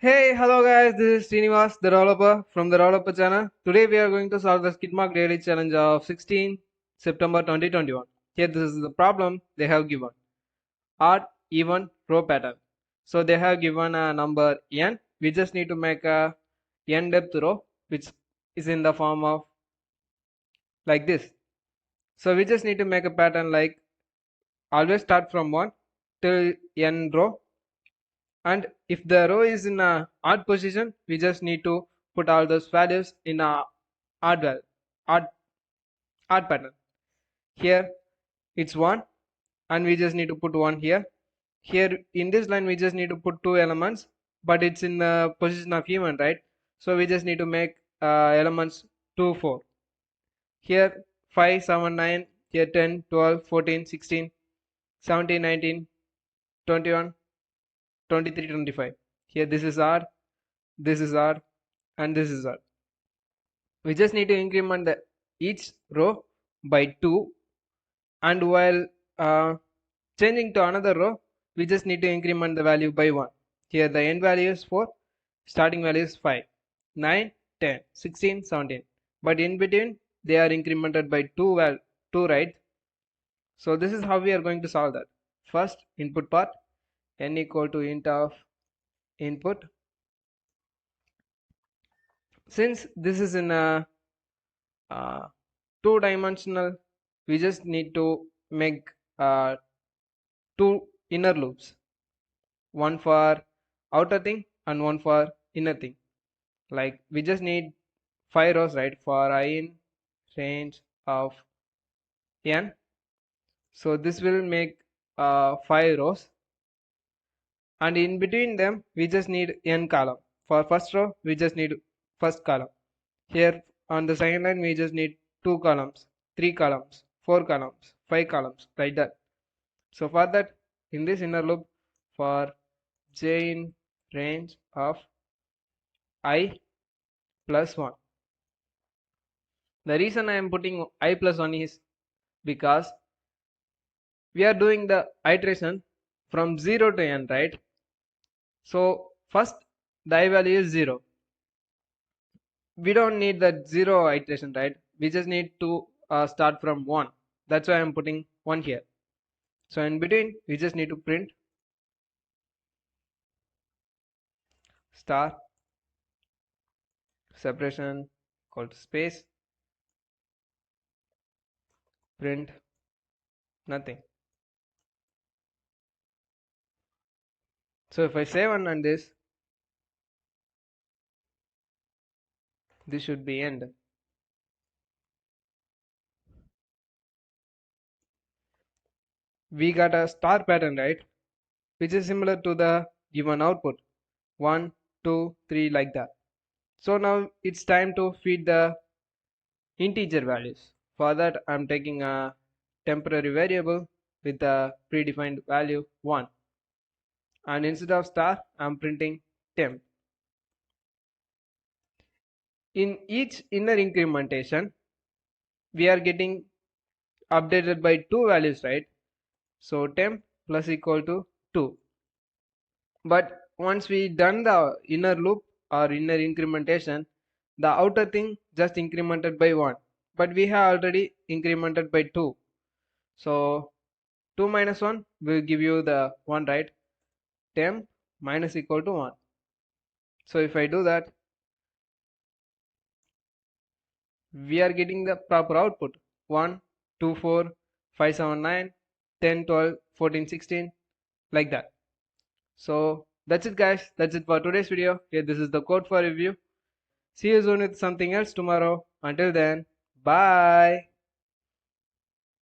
Hey, hello guys, this is Srinivas, the developer from the developer channel. Today we are going to solve the SKIDMARK daily challenge of 16 September 2021. Here this is the problem they have given. Odd, even, row pattern. So they have given a number n. We just need to make a n depth row which is in the form of like this. So we just need to make a pattern like always start from 1 till n row, and if the row is in a odd position we just need to put all those values in a odd odd pattern. Here it's 1 and we just need to put 1 here. Here in this line we just need to put 2 elements, but it's in the position of even, right? So we just need to make elements 2 4. Here 5 7 9, here 10 12 14 16 17 19 21 23 25. Here this is odd, this is odd, and this is odd. We just need to increment each row by 2, and while changing to another row we just need to increment the value by 1. Here the end value is 4, starting value is 5 9 10 16 17, but in between they are incremented by 2, right? So this is how we are going to solve that. First input part, n equal to int of input. Since this is in a two-dimensional, we just need to make two inner loops, one for outer thing and one for inner thing. Like we just need 5 rows, right, for I in range of n. So this will make 5 rows, and in between them we just need n column. For first row we just need first column. Here on the second line we just need 2 columns, 3 columns, 4 columns, 5 columns, like that. So for that, in this inner loop, for j in range of I plus 1. The reason I am putting I plus 1 is because we are doing the iteration from 0 to n, right? So first the I value is 0. We don't need that 0 iteration, right? We just need to start from 1. That's why I'm putting 1 here. So in between we just need to print star separation equal to space, print nothing. So if I save and run this should be end. We got a star pattern, right, which is similar to the given output 1 2 3, like that. So now it's time to feed the integer values. For that I'm taking a temporary variable with a predefined value 1, and instead of star I'm printing temp. In each inner incrementation we are getting updated by 2 values, right? So temp plus equal to 2. But once we done the inner loop or inner incrementation, the outer thing just incremented by 1, but we have already incremented by 2. So 2 minus 1 will give you the 1, right? Temp minus equal to 1. So if I do that, we are getting the proper output 1 2 4 5 7 9 10 12 14 16, like that. So that's it guys, that's it for today's video. Here this is the code for review. See you soon with something else tomorrow. Until then, bye.